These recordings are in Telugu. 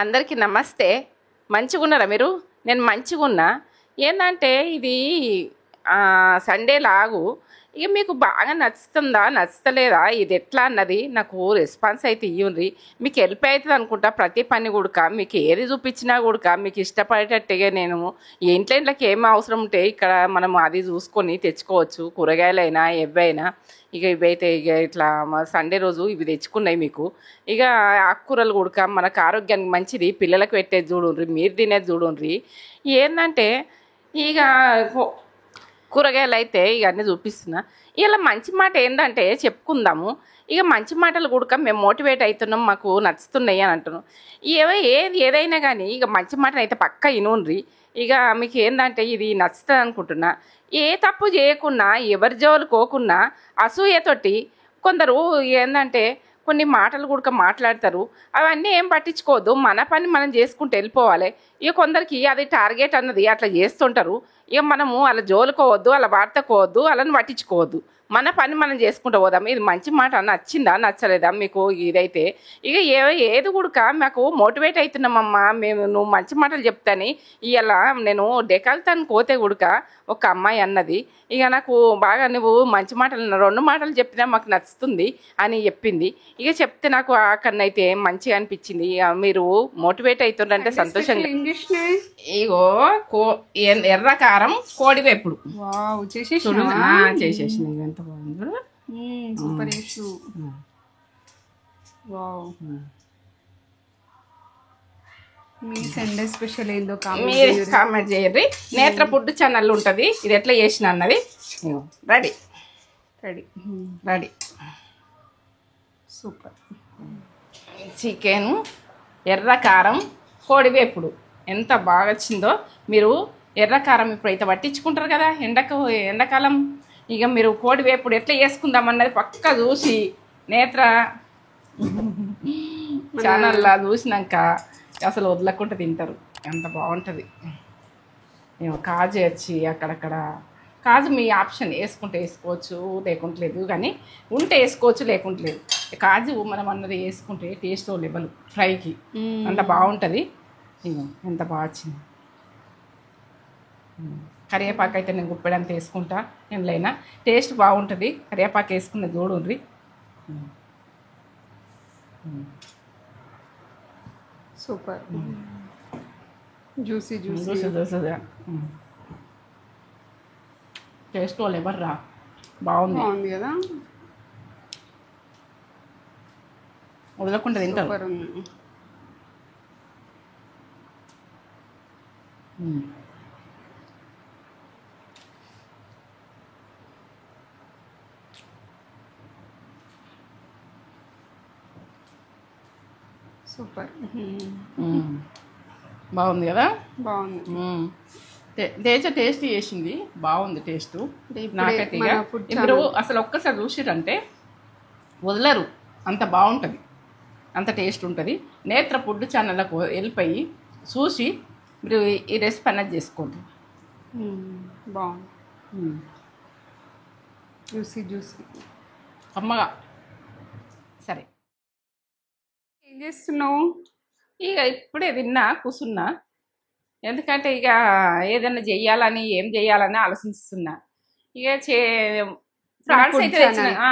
అందరికీ నమస్తే. మంచిగున్నారా మీరు? నేను మంచిగున్నా. ఏందంటే ఇది సండే లాగు ఇక మీకు బాగా నచ్చుతుందా నచ్చుతలేదా ఇది ఎట్లా అన్నది నాకు రెస్పాన్స్ అయితే ఇయ్యుండ్రి. మీకు హెల్ప్ అవుతుంది అనుకుంటా. ప్రతి పని కూడక మీకు ఏది చూపించినా కూడక మీకు ఇష్టపడేటట్టుగా నేను ఇంట్లోకి ఏం అవసరం ఉంటే ఇక్కడ మనం అది చూసుకొని తెచ్చుకోవచ్చు. కూరగాయలైనా ఎవైనా ఇక ఇవైతే ఇక ఇట్లా సండే రోజు ఇవి తెచ్చుకున్నాయి మీకు. ఇక ఆకుకూరలు కూడక మనకు ఆరోగ్యానికి మంచిది. పిల్లలకు పెట్టేది చూడుండ్రి, మీరు తినేది చూడుండ్రి. ఏంటంటే ఇక కూరగాయలు అయితే ఇక అన్నీ చూపిస్తున్నా. ఇలా మంచి మాట ఏంటంటే చెప్పుకుందాము. ఇక మంచి మాటలు కూడక మేము మోటివేట్ అవుతున్నాం, మాకు నచ్చుతున్నాయి అని అంటున్నాం. ఏదైనా కానీ ఇక మంచి మాటలు అయితే పక్క ఇనుండ్రి. ఇక మీకు ఏంటంటే ఇది నచ్చుతుంది అనుకుంటున్నా. ఏ తప్పు చేయకున్నా ఎవరి జోలు కోకున్నా అసూయతోటి కొందరు ఏంటంటే కొన్ని మాటలు కూడా మాట్లాడతారు. అవన్నీ ఏం పట్టించుకోవద్దు. మన పని మనం చేసుకుంటూ వెళ్ళిపోవాలి. ఇక కొందరికి అది టార్గెట్ అన్నది అట్లా చేస్తుంటారు. ఇక మనము అలా జోలుకోవద్దు, అలా వార్తకోవద్దు, అలాని పట్టించుకోవద్దు. మన పని మనం చేసుకుంటూ పోదాం. ఇది మంచి మాట నచ్చిందా నచ్చలేదా మీకు ఇదైతే ఇక ఏది కూడా మాకు మోటివేట్ అవుతున్నామమ్మా మేము, నువ్వు మంచి మాటలు చెప్తాని. ఇలా నేను డెకాల్తాను కోతే కూడక ఒక అమ్మాయి అన్నది ఇక నాకు బాగా నువ్వు మంచి మాటలు 2 మాటలు చెప్పినా మాకు నచ్చుతుంది అని చెప్పింది. ఇక చెప్తే నాకు అక్కడనైతే మంచిగా అనిపించింది. మీరు మోటివేట్ అవుతుందంటే సంతోషంగా. ఇగో ఎర్ర కారం కోడివేపుడు చేసేసిన ఎంత బాగుంది. మీ సండే స్పెషల్ ఏందో కామెంట్ చేయండి. నేత్ర ఫుడ్ ఛానల్ ఉంటుంది. ఇది ఎట్లా చేసిన అన్నది ready ready ready. Super. Chicken ఎర్ర కారం కోడివేపుడు ఎంత బాగా వచ్చిందో. మీరు ఎర్రకారం ఇప్పుడైతే పట్టించుకుంటారు కదా ఎండాకాలం. ఇక మీరు కోడివేపుడు ఎట్లా చేసుకుందామన్నది పక్క చూసి నేత్ర ఛానల్లా చూసినాక అసలు వదలకుండా తింటారు. ఎంత బాగుంటుంది. ఏమో కాజు వచ్చి అక్కడక్కడ కాజు మీ ఆప్షన్, వేసుకుంటే వేసుకోవచ్చు లేకుంటే లేదు, కానీ ఉంటే వేసుకోవచ్చు లేకుంటే లేదు. కాజు మనం అన్నది వేసుకుంటే టేస్ట్ లెవెల్ ఫ్రైకి అంత బాగుంటుంది. ఎంత బాగా వచ్చింది. కరివేపాకు అయితే నేను గుప్పెడంత వేసుకుంటా. ఎంలైనా టేస్ట్ బాగుంటుంది. కరివేపాకు వేసుకున్న చూడుండ్రి. సూపర్. జ్యూసీ జ్యూసీ జ్యూసీగా టేస్ట్ వాళ్ళు ఎవరు రా బాగుంది కదా. వదలకుండా తింటారు. సూపర్. బాగుంది కదా. బాగుంది. టేస్ట్ చేసింది బాగుంది. టేస్ట్ నాకైతే ఇప్పుడు అసలు ఒక్కసారి చూసిరంటే వదలరు. అంత బాగుంటుంది, అంత టేస్ట్ ఉంటుంది. నేత్ర ఫుడ్ ఛానళ్ళకు వెళ్ళిపోయి చూసి మీరు ఈ రెసిపీ అన్నది చేసుకోండి. బాగుంది. జ్యూసీ జ్యూసీ అమ్మగా. సరే, ఏం చేస్తున్నావు? ఇక ఇప్పుడే తిన్నా కూర్చున్నా. ఎందుకంటే ఇక ఏదైనా చెయ్యాలని ఏం చెయ్యాలని ఆలోచిస్తున్నా. ఇక ఫ్రాన్స్ అయితే తెచ్చిన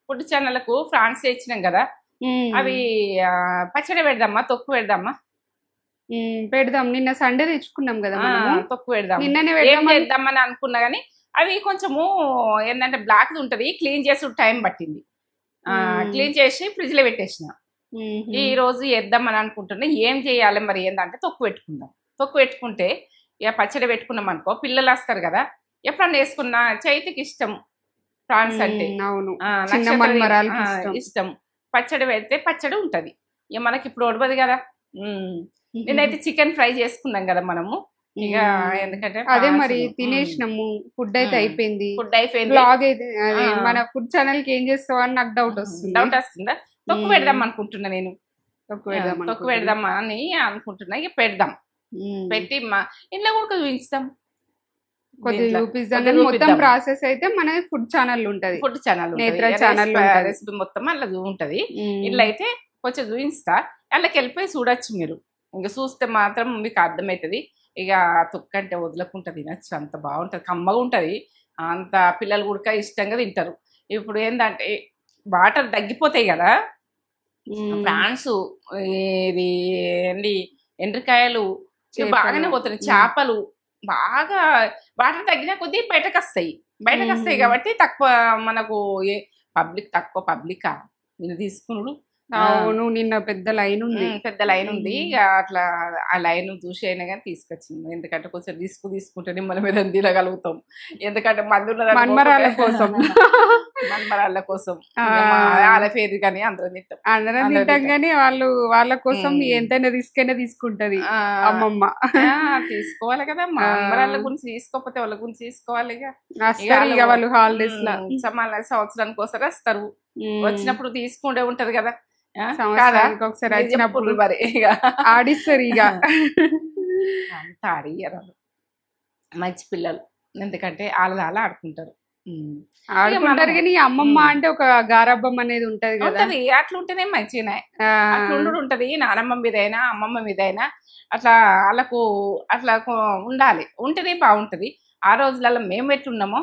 ఫుడ్ ఛానళ్ళకు ఫ్రాన్స్ తెచ్చినాం కదా, అవి పచ్చడి పెడదామా తొక్కు పెడదామా? పెడదాం. నిన్న సండే తెచ్చుకున్నాం కదా, తొక్కు పెడదాం. నిన్ననే పెడదామని అనుకున్నా కానీ అవి కొంచెము ఏంటంటే బ్లాక్ ఉంటుంది. క్లీన్ చేసి టైం పట్టింది. క్లీన్ చేసి ఫ్రిడ్జ్లో పెట్టేసిన. ఈ రోజు వేద్దామని అనుకుంటున్నా. ఏం చేయాలి మరి ఏంటంటే తొక్కు పెట్టుకుందాం. తొక్కు పెట్టుకుంటే ఇక పచ్చడి పెట్టుకున్నాం అనుకో, పిల్లలు వస్తారు కదా, ఎప్పుడన్నా వేసుకున్నా. చైతికి ఇష్టం ప్రాన్స్ అంటే, ఇష్టం. పచ్చడి పెడితే పచ్చడి ఉంటుంది. ఇక మనకి ఇప్పుడు ఉడవదు కదా. నేనైతే చికెన్ ఫ్రై చేసుకున్నాం కదా మనము. ఇక ఎందుకంటే అదే మరి తినేసినాము. ఫుడ్ అయితే అయిపోయింది. బ్లాగ్ అయితే మన ఫుడ్ ఛానల్ కి ఏం చేస్తావు అని నాకు డౌట్ వస్తుందా? తొక్కు పెడదాం అనుకుంటున్నా నేను. తొక్కు పెడదామా అని అనుకుంటున్నా. ఇక పెడదాం. పెట్టి మా ఇంట్లో కూడా చూపిస్తాం. మొత్తం ప్రాసెస్ అయితే మన ఫుడ్ ఛానల్ ఉంటది. ఫుడ్ ఛానల్ నేత్ర ఛానల్ రెసిపీ మొత్తం అలా ఉంటది. ఇట్లా అయితే కొంచెం చూపిస్తా. వాళ్ళకి వెళ్ళిపోయి చూడొచ్చు మీరు. ఇంక చూస్తే మాత్రం మీకు అర్థమవుతుంది. ఇక తొక్క అంటే వదలకుండా తినచ్చు, అంత బాగుంటుంది, కమ్మగా ఉంటుంది. అంత పిల్లలు కూడా ఇష్టంగా తింటారు. ఇప్పుడు ఏంటంటే వాటర్ తగ్గిపోతాయి కదా, ప్రాన్స్, ఇది ఏంటి ఎండ్రకాయలు ఇక బాగానే పోతున్నాయి. చేపలు బాగా వాటర్ తగ్గిన కొద్దీ బయటకు వస్తాయి కాబట్టి తక్కువ మనకు తక్కువ పబ్లిక్ నేను తీసుకున్నాడు. అవును, నిన్న పెద్ద లైన్ ఉంది. ఇక అట్లా ఆ లైన్ చూసి అయినా కానీ తీసుకొచ్చింది. ఎందుకంటే కొంచెం రిస్క్ తీసుకుంటే మన మీద తినగలుగుతాం. ఎందుకంటే మన్మరాళ్ళ కోసం మన్మరాళ్ళ కోసం వాళ్ళ పేరు కానీ అందరం తింటాం కానీ వాళ్ళ కోసం ఎంతైనా రిస్క్ అయినా తీసుకుంటది అమ్మమ్మ. తీసుకోవాలి కదా, మన్మరాళ్ళ గురించి తీసుకోకపోతే వాళ్ళ గురించి తీసుకోవాలి. ఇక వాళ్ళు హాలిడేస్ లా సంవత్సరానికి ఒకసారి వస్తారు, వచ్చినప్పుడు తీసుకుంటే ఉంటది కదా. ఒకసారి వచ్చినప్పుడు మరి ఆడిస్తారు. ఇక అంత అడిగారు మంచి పిల్లలు, ఎందుకంటే వాళ్ళ ఆడుకుంటారు కానీ అమ్మమ్మ అంటే ఒక గారాబం అనేది ఉంటది కదా, అట్లా ఉంటేనే మంచిగానే అట్లా ఉంటది. నానమ్మ మీదైనా అమ్మమ్మ మీదైనా అట్లా వాళ్ళకు అట్లా ఉండాలి, ఉంటేనే బాగుంటది. ఆ రోజులలో మేము ఎట్లున్నామో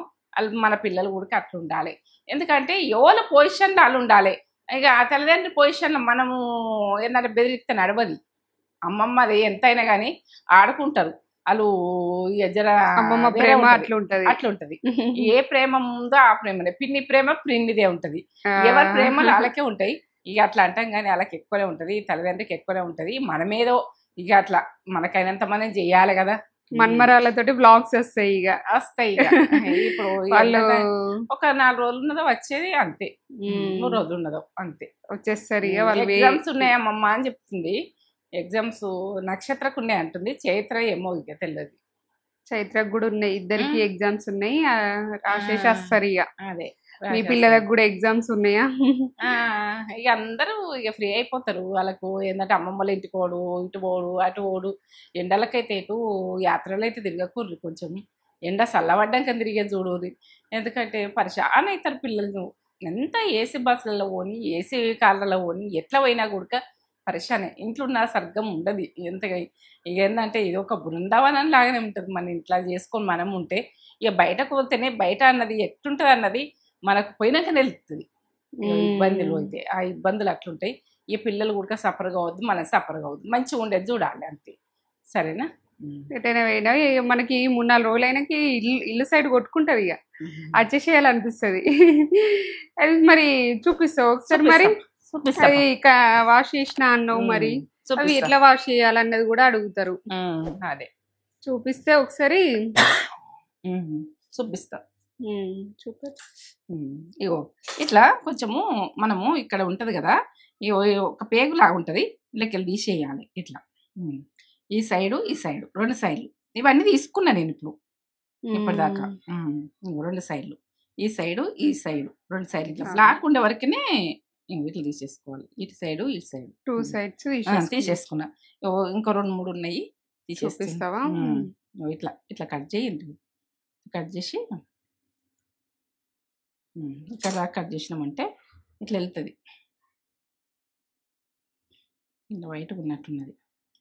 మన పిల్లలు కూడా అట్లా ఉండాలి. ఎందుకంటే ఎవరి పొజిషన్ వాళ్ళు ఉండాలి. ఇక తల్లిదండ్రి పొజిషన్లో మనము ఏంటంటే బెదిరిస్తే నడవది. అమ్మమ్మది ఎంతైనా కానీ ఆడుకుంటారు వాళ్ళు. అమ్మమ్మ ప్రేమ అట్లుంటది. ఏ ప్రేమ ఉందో ఆ ప్రేమనే, పిన్ని ప్రేమ పిన్నిదే ఉంటది. ఎవరి ప్రేమలు వాళ్ళకే ఉంటాయి. ఇక అట్లా అంటాం కానీ వాళ్ళకి ఎక్కువనే ఉంటది, తల్లిదండ్రికి ఎక్కువనే ఉంటది. మనమేదో ఇక అట్లా మనకైనంత మనం చెయ్యాలి కదా. మన్మరాళ్ళతోటి వ్లాగ్స్ వస్తాయి. ఇప్పుడు వాళ్ళు ఒక 4 రోజులు ఉన్నదో వచ్చేది, అంతే. 3 రోజులు ఉన్నదో అంతే వచ్చేస్తారు. ఎగ్జామ్స్ ఉన్నాయమ్మమ్మ అని చెప్తుంది. ఎగ్జామ్స్ నక్షత్రకు ఉన్నాయి అంటుంది, చైత్ర ఏమో ఇక తెలియదు. చైత్రకు కూడా ఉన్నాయి, ఇద్దరికి ఎగ్జామ్స్ ఉన్నాయి. రాసేసి వస్తారు. ఇక అదే మీ పిల్లలకు కూడా ఎగ్జామ్స్ ఉన్నాయా? ఇక అందరూ ఇక ఫ్రీ అయిపోతారు. వాళ్ళకు ఏంటంటే అమ్మమ్మల ఇంటికి పోడు, ఇటు పోడు, అటు పోడు. ఎండలకైతే ఇటు యాత్రలు అయితే తిరగకూడదు, కొంచెం ఎండ చల్లబడ్డాక తిరిగే చూడదు. ఎందుకంటే పరిశాన్ అవుతారు పిల్లలు. ఎంత ఏసీ బస్సులలో పోని, ఏసీ కార్లలో పోని, ఎట్లా పోయినా కూడా పరిశానే. ఇంట్లో ఉన్న సర్గం ఉండదు ఎంతగా. ఇక ఏంటంటే ఇది ఒక బృందావనం లాగానే ఉంటుంది. మన ఇంట్లో చేసుకొని మనం ఉంటే, ఇక బయటకు పోతేనే బయట అన్నది ఎట్లుంటుంది అన్నది మనకు పోయినాక తెలుస్తుంది. ఇబ్బందులు అయితే ఆ ఇబ్బందులు అట్లుంటాయి. ఈ పిల్లలు కూడా సఫర్ కావద్దు, మనం సఫర్ కావద్దు, మంచిగా ఉండేది చూడాలి, అంతే. సరేనా? ఎటైనా పోయినా మనకి 3-4 రోజులైనాకి ఇల్లు సైడ్ కొట్టుకుంటది. ఇక వచ్చేసేయాలనిపిస్తుంది. అది మరి చూపిస్తావు ఒకసారి? మరి అది వాష్ చేసిన అన్నావు, మరి అవి ఎట్లా వాష్ చేయాలన్నది కూడా అడుగుతారు. అదే చూపిస్తే ఒకసారి చూపిస్తా. ఇగో ఇట్లా కొంచెము మనము ఇక్కడ ఉంటది కదా, ఇగో ఒక పేగు లాగా ఉంటది, ఇళ్ళకెళ్ళి తీసేయాలి ఇట్లా. ఈ సైడు ఈ సైడు 2 సైడ్లు ఇవన్నీ తీసుకున్నా నేను ఇప్పుడు ఇప్పటిదాకా. 2 సైడ్లు, ఈ సైడు ఈ సైడు 2 సైడ్లు ఇట్లా ఫ్లాట్ ఉండే వరకునే ఇట్లా తీసేసుకోవాలి. ఇటు సైడు ఇటు సైడు 2 సైడ్స్ తీసేసుకున్నా. ఇంకో 2-3 ఉన్నాయి, తీసేస్తావా? ఇట్లా ఇట్లా కట్ చేయండి. కట్ చేసి ఇక్కడ దాకా కట్ చేసినామంటే ఇట్లా వెళ్తుంది. ఇలా వైట్ ఉన్నట్టున్నది,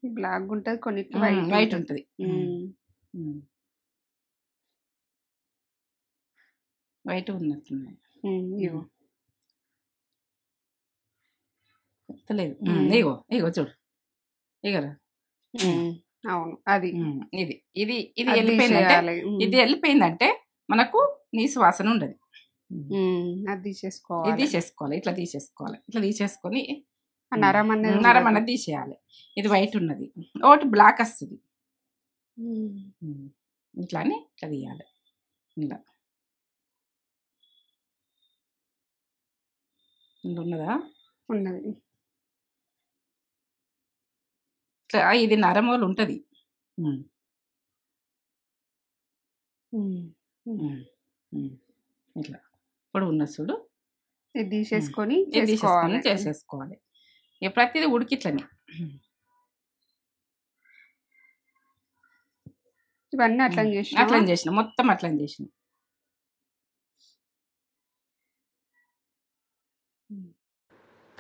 బ్లాక్ ఉంటుంది, కొన్ని వైట్ ఉంటుంది. వైట్ ఉన్నట్టున్నది. లేదు, ఇగో ఇగో చూడు, ఇగరా. అవును, అది ఇది ఇది ఇది వెళ్ళిపోయిందంటే, ఇది వెళ్ళిపోయిందంటే మనకు నీసు వాసన ఉండదు. అది తీసేసుకోవాలి. ఇట్లా తీసేసుకోవాలి. ఇట్లా తీసేసుకొని నరం అన్నది తీసేయాలి. ఇది వైట్ ఉన్నది, ఒకటి బ్లాక్ వస్తుంది. ఇట్లానే ఇట్లా తీయాలి. ఇలా ఉన్నదా? ఉన్నది. ఇది నరమూలు ఉంటుంది. ఇట్లా ఇప్పుడు ఉన్న చూడు, ఇది తీసేసుకొని చేసేసుకోవాలి. ఇక ప్రతిదీ ఉడికిట్లని. ఇవన్నీ అట్లా చేసిన మొత్తం అట్లా చేసిన.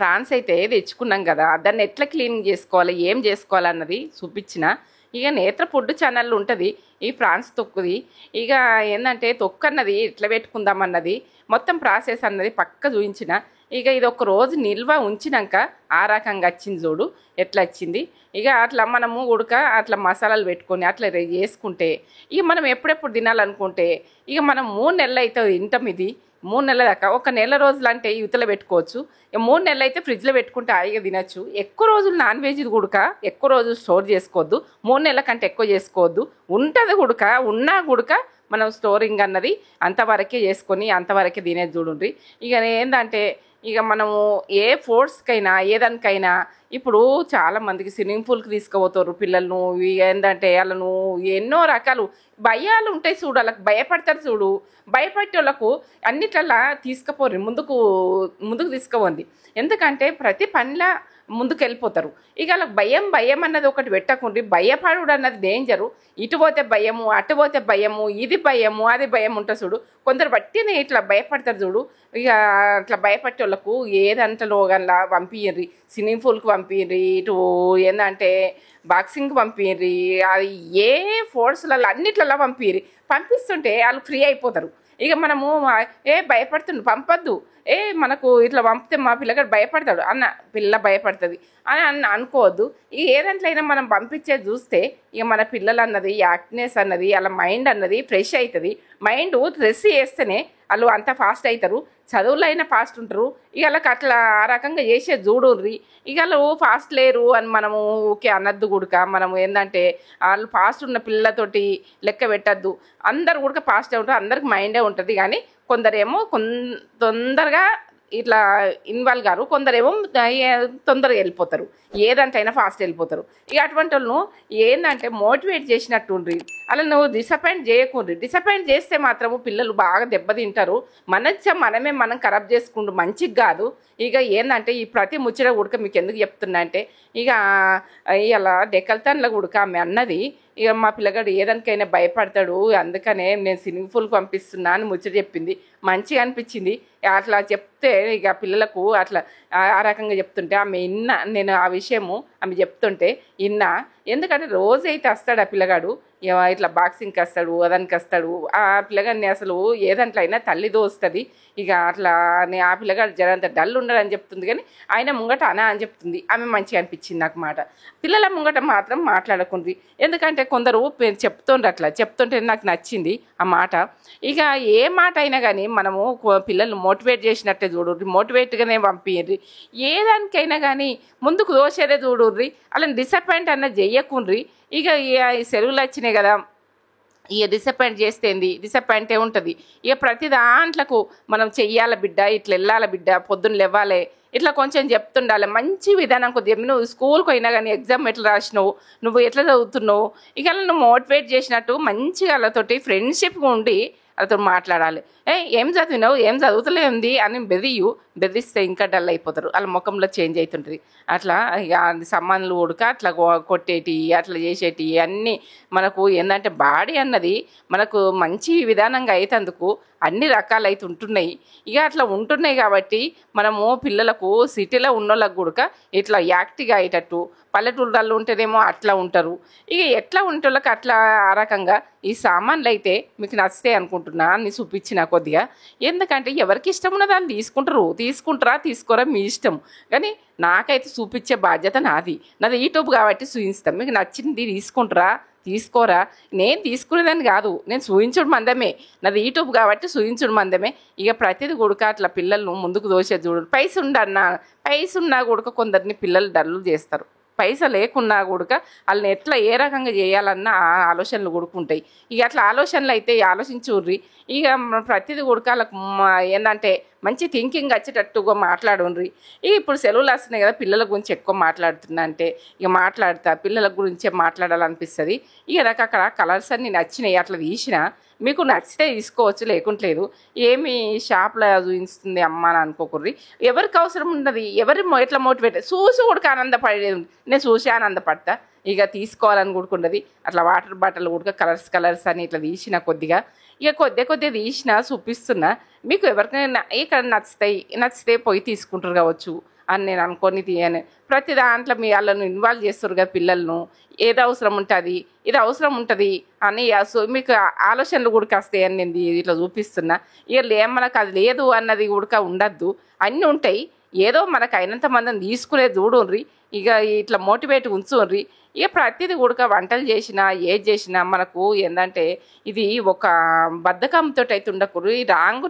ప్రాన్స్ అయితే తెచ్చుకున్నాం కదా, దాన్ని ఎట్లా క్లీనింగ్ చేసుకోవాలి, ఏం చేసుకోవాలన్నది చూపించిన. ఇక నేత్ర ఫుడ్ ఛానల్ ఉంటుంది ఈ ప్రాన్స్ తొక్కుది. ఇక ఏంటంటే తొక్కు అన్నది ఎట్లా పెట్టుకుందామన్నది మొత్తం ప్రాసెస్ అన్నది పక్క చూపించిన. ఇక ఇది ఒక రోజు నిల్వ ఉంచినాక ఆ రకంగా వచ్చింది చూడు ఎట్లా వచ్చింది. ఇక అట్లా మనము ఉడక అట్లా మసాలాలు పెట్టుకొని అట్లా చేసుకుంటే ఇక మనం ఎప్పుడెప్పుడు తినాలనుకుంటే ఇక మనం 3 నెలలు అవుతుంది తింటాం. ఇది 3 నెలల దాకా, ఒక నెల రోజులు అంటే యువతలో పెట్టుకోవచ్చు. ఇక 3 నెలలు అయితే ఫ్రిడ్జ్లో పెట్టుకుంటే హాయిగా తినచ్చు. ఎక్కువ రోజులు నాన్ వెజ్ ఉడక ఎక్కువ రోజులు స్టోర్ చేసుకోవద్దు, 3 నెలల కంటే ఎక్కువ చేసుకోవద్దు. ఉంటుంది ఉడక, ఉన్నా ఉడక మనం స్టోరింగ్ అన్నది అంతవరకే చేసుకొని అంతవరకే తినేది చూడండి. ఇక ఏంటంటే ఇక మనము ఏ ఫోర్ట్స్కైనా ఏదానికైనా ఇప్పుడు చాలా మందికి స్విమ్మింగ్ పూల్కి తీసుకుపోతారు పిల్లలను. ఏంటంటే వాళ్ళను ఎన్నో రకాలు భయాలు ఉంటాయి చూడు, వాళ్ళకి భయపడతారు చూడు. భయపడే వాళ్ళకు అన్నిట్లలా తీసుకుపోరు, ముందుకు తీసుకుపోండి. ఎందుకంటే ప్రతి పనిలా ముందుకు వెళ్ళిపోతారు. ఇక వాళ్ళకి భయం అన్నది ఒకటి పెట్టకుండా భయపడుడు అన్నది డేంజరు. ఇటు పోతే భయము, అటు పోతే భయము, ఇది భయము అది భయం ఉంటుంది చూడు. కొందరు బట్టిని ఇట్లా భయపడతారు చూడు. ఇక అట్లా భయపడే వాళ్ళకు ఏదంటలో గల్లా పంపియ్యండి, స్విమ్మింగ్ పూల్కి పంపియ్యండి, ఇటు ఏంటంటే బాక్సింగ్కి పంపియ్యండి, అది ఏ ఫోర్స్లలో అన్నిట్లలో పంపిస్తుంటే వాళ్ళు ఫ్రీ అయిపోతారు. ఇక మనము భయపడుతుండు పంపొద్దు, మనకు ఇట్లా పంపితే మా పిల్లగాడు భయపడతాడు అన్న, పిల్ల భయపడుతుంది అని అనుకోవద్దు. ఇక ఏదంట్లయినా మనం పంపించేది చూస్తే ఇక మన పిల్లలు అన్నది యాక్టివ్నెస్ అన్నది వాళ్ళ మైండ్ అన్నది ఫ్రెష్ అవుతుంది. మైండ్ స్ట్రెస్ చేస్తేనే వాళ్ళు అంత ఫాస్ట్ అవుతారు, చదువులో అయినా ఫాస్ట్ ఉంటారు. ఇక వాళ్ళకి అట్లా ఆ రకంగా చేసేది చూడుర్రి. ఇక వాళ్ళు ఫాస్ట్ లేరు అని మనము ఊకే అనద్దు కూడక. మనము ఏంటంటే వాళ్ళు ఫాస్ట్ ఉన్న పిల్లలతోటి లెక్క పెట్టద్దు. అందరు కూడా ఫాస్టే ఉంటారు, అందరికి మైండే ఉంటుంది. కానీ కొందరేమో తొందరగా ఇట్లా ఇన్వాల్వ్ గారు, కొందరేమో తొందరగా వెళ్ళిపోతారు, ఏదంటైనా ఫాస్ట్ వెళ్ళిపోతారు. ఇక అటువంటి వాళ్ళను ఏంటంటే మోటివేట్ చేసినట్టు ఉండ్రి, అలా నువ్వు డిసప్పాయింట్ చేయకుండ్రి. డిసప్పాయింట్ చేస్తే మాత్రము పిల్లలు బాగా దెబ్బతింటారు. మనం ఖరాబ్ చేసుకుంటూ మంచిగా కాదు. ఇక ఏంటంటే ఈ ప్రతి ముచ్చట ఉడక మీకు ఎందుకు చెప్తున్నా అంటే ఇక ఇలా డెకల్తాన్లో ఉడక ఆమె అన్నది ఇక మా పిల్లగాడు ఏదానికైనా భయపడతాడు, అందుకనే నేను స్విమ్మింగ్ పూల్కి పంపిస్తున్నా అని ముచ్చట చెప్పింది. మంచిగా అనిపించింది. అట్లా చెప్తే ఇక పిల్లలకు అట్లా ఆ రకంగా చెప్తుంటే నేను ఆ విషయము ఆమె చెప్తుంటే ఎందుకంటే రోజైతే వస్తాడు ఆ పిల్లగాడు, ఇట్లా బాక్సింగ్కి వస్తాడు, అదానికి వస్తాడు. ఆ పిల్లగాడిని అసలు ఏదంట్లో అయినా తల్లిదో వస్తుంది. ఇక అట్లా ఆ పిల్లగాడు జరంత డల్ ఉండడని చెప్తుంది, కానీ ఆయన ముంగట అనా అని చెప్తుంది. ఆమె మంచిగా అనిపించింది నాకు మాట. పిల్లల ముంగట మాత్రం మాట్లాడకుండ్రి, ఎందుకంటే కొందరు చెప్తుంటే నాకు నచ్చింది ఆ మాట. ఇక ఏ మాట అయినా కానీ మనము పిల్లలు మోటివేట్ చేసినట్టే చూడుర్రి, మోటివేట్గానే పంపియ్యండి. ఏదానికైనా కానీ ముందుకు దోసేదే చూడుర్రి, అలా డిసప్పాయింట్ అన్నది చెయ్యకుండ్రి. ఇక ఈ సెలవులు వచ్చినాయి కదా, ఇక డిసప్పాయింటే ఉంటుంది. ఇక ప్రతి దాంట్లకు మనం చెయ్యాల బిడ్డ, ఇట్లా వెళ్ళాల బిడ్డ, పొద్దున్న లేవాలి, ఇట్లా కొంచెం చెప్తుండాలి. మంచి విధానం కొద్దిగా నువ్వు స్కూల్కి పోయినా కానీ ఎగ్జామ్ ఎట్లా రాసినావు, నువ్వు ఎట్లా చదువుతున్నావు, ఇక నువ్వు మోటివేట్ చేసినట్టు మంచిగా వాళ్ళతోటి ఫ్రెండ్షిప్గా ఉండి వాళ్ళతో మాట్లాడాలి. ఏం చదివినావు, ఏం చదువుతలేంది అని బెదిరిస్తే ఇంకా డల్ అయిపోతారు, వాళ్ళ ముఖంలో చేంజ్ అవుతుంటుంది. అట్లా ఇక సమ్మాన్లు ఉడక అట్లా కొట్టేటి అట్లా చేసేటి అన్నీ మనకు ఏంటంటే బాడీ అన్నది మనకు మంచి విధానంగా అయితందుకు అన్ని రకాలు అయితే ఉంటున్నాయి. ఇక అట్లా ఉంటున్నాయి కాబట్టి మనము పిల్లలకు సిటీలో ఉన్నోళ్ళకు కూడా ఇట్లా యాక్టివ్గా అయ్యేటట్టు, పల్లెటూళ్ళల్లో ఉంటేనేమో అట్లా ఉంటారు. ఇక ఎట్లా ఉంటోళ్ళకి అట్లా ఆ రకంగా ఈ సామాన్లు అయితే మీకు నచ్చితే అనుకుంటున్నా అని చూపించిన కొద్దిగా. ఎందుకంటే ఎవరికి ఇష్టం ఉన్నది వాళ్ళు తీసుకుంటారా తీసుకోరా మీ ఇష్టం, కానీ నాకైతే చూపించే బాధ్యత నాది యూట్యూబ్ కాబట్టి చూపిస్తాం. మీకు నచ్చింది తీసుకోరా, నేను తీసుకునేదాన్ని కాదు, నేను చూయించుడు మందమే, నాది యూట్యూబ్ కాబట్టి చూయించుడు మందమే. ఇక ప్రతిది కొడుక అట్లా పిల్లలను ముందుకు దోసేది చూడు. పైస ఉన్నా కొడుక కొందరిని పిల్లలు డల్లు చేస్తారు, పైస లేకున్నా కూడా వాళ్ళని ఎట్లా ఏ రకంగా చేయాలన్న ఆలోచనలు కొడుకుంటాయి. ఇక అట్లా ఆలోచనలు అయితే ఆలోచించుర్రి. ఇక ప్రతిదీ కూడా వాళ్ళకు ఏంటంటే మంచి థింకింగ్ వచ్చేటట్టుగా మాట్లాడుండ్రి. ఇక ఇప్పుడు సెలవులు వస్తున్నాయి కదా, పిల్లల గురించి ఎక్కువ మాట్లాడుతున్నా అంటే ఇక పిల్లల గురించే మాట్లాడాలనిపిస్తుంది. ఇక నాకు అక్కడ కలర్స్ అన్నీ నచ్చినాయి, అట్లా తీసిన. మీకు నచ్చితే తీసుకోవచ్చు, లేకుంటలేదు. ఏమి షాప్లో చూపిస్తుంది అమ్మ అని అనుకోకూర్రి. ఎవరికి అవసరం ఉన్నది, ఎట్లా మోటివేట్ చూసి కూడా ఆనందపడేది, నేను చూసి ఆనందపడతా. ఇక తీసుకోవాలని కూడుకున్నది. అట్లా వాటర్ బాటిల్ కూడా కలర్స్ అని ఇట్లా తీసిన కొద్దిగా ఇక కొద్దిగా తీసిన చూపిస్తున్నా. మీకు ఎవరికైనా ఇక్కడ నచ్చితే పోయి తీసుకుంటారు కావచ్చు అని నేను అనుకొని తీయను. ప్రతి దాంట్లో మీ వాళ్ళను ఇన్వాల్వ్ చేస్తారు కదా పిల్లలను. ఏది అవసరం ఉంటుంది ఇది అవసరం ఉంటుంది అని మీకు ఆలోచనలు కూడా వస్తాయి అని నేను ఇట్లా చూపిస్తున్నా. ఇక మనకు అది లేదు అన్నది కూడా ఉండద్దు, అన్నీ ఉంటాయి. ఏదో మనకు అయినంత మందిని తీసుకునే చూడుండ్రి, ఇక ఇట్లా మోటివేట్ ఉంచుండ్రి. ఇక ప్రతిదీ కూడా వంటలు చేసినా ఏది చేసినా మనకు ఏంటంటే ఇది ఒక బద్ధకంతో అయితే ఉండకుర్రి, రాంగ్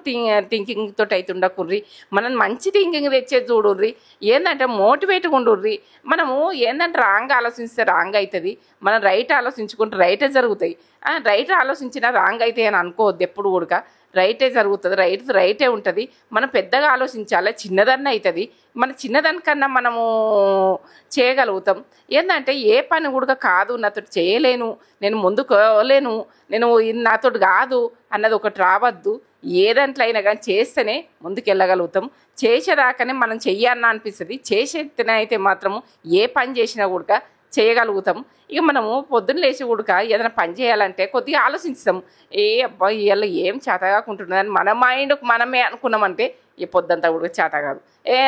థింకింగ్ తోటి అయితే ఉండకుర్రి. మనం మంచి థింకింగ్ తెచ్చేది చూడుర్రి. ఏంటంటే మోటివేట్గా ఉండుర్రి. మనము ఏంటంటే రాంగ్ ఆలోచిస్తే రాంగ్ అవుతుంది, మనం రైట్ ఆలోచించుకుంటే రైటే జరుగుతాయి. రైట్ ఆలోచించినా రాంగ్ అవుతాయి అని అనుకోవద్దు ఎప్పుడు కూడా. రైటే జరుగుతుంది, రైటే ఉంటుంది. మనం పెద్దగా ఆలోచించాలి, చిన్నదన్న అవుతుంది. మన చిన్నదానికన్నా మనము చేయగలుగుతాం. ఏంటంటే ఏ పని కూడా కాదు నాతో చేయలేను, నేను ముందుకు లేను, నేను నాతో కాదు అన్నది ఒకటి రావద్దు. ఏ దాంట్లో అయినా కానీ చేస్తేనే ముందుకు వెళ్ళగలుగుతాం. చేసేదాకానే మనం చెయ్యాలన్నా అనిపిస్తుంది. చేసేతనే అయితే మాత్రము ఏ పని చేసినా కూడా చేయగలుగుతాం. ఇక మనము పొద్దున్న లేచి కూడా ఏదైనా పని చేయాలంటే కొద్దిగా ఆలోచిస్తాం. అబ్బాయి ఇవాళ ఏం చేత కాకుంటున్నదని మన మైండ్కి మనమే అనుకున్నామంటే ఈ పొద్దంతా కూడా చేత కాదు.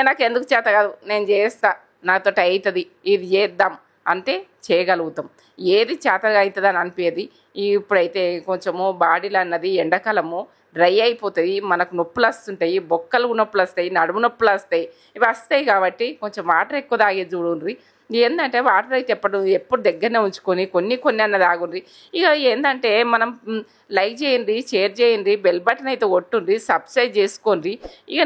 నాకు ఎందుకు చేత కాదు, నేను చేస్తా, నాతో అవుతుంది, ఇది చేద్దాం అంటే చేయగలుగుతాం. ఏది చేతగా అవుతుంది అని అనిపించేది. ఇప్పుడైతే కొంచెము బాడీలో అన్నది ఎండాకాలము డ్రై అయిపోతాయి, మనకు నొప్పులు వస్తుంటాయి, బొక్కలు నొప్పులు వస్తాయి, నడుము నొప్పులు వస్తాయి. ఇవి వస్తాయి కాబట్టి కొంచెం వాటర్ ఎక్కువ తాగేది చూడండి. ఏంటంటే వాటర్ అయితే ఎప్పుడు దగ్గరనే ఉంచుకొని కొన్ని అన్న తాగుండ్రి. ఇక ఏంటంటే మనం లైక్ చేయండి, షేర్ చేయండి, బెల్ బటన్ అయితే కొట్టుండ్రి, సబ్స్క్రైబ్ చేసుకోండి. ఇక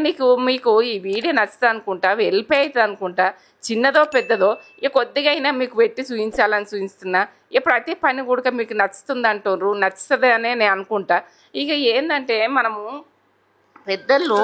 మీకు ఈ వీడియో నచ్చుతుంది అనుకుంటా, వెళ్ళిపోయి అవుతుంది అనుకుంటా. చిన్నదో పెద్దదో ఇక కొద్దిగా అయినా మీకు పెట్టి చూపించాలని చూపిస్తున్నా. ఇక ప్రతి పని కూడా మీకు నచ్చుతుంది అంటున్నారు, నచ్చుతుంది అనే నేను అనుకుంటా. ఇక ఏంటంటే మనము పెద్దలు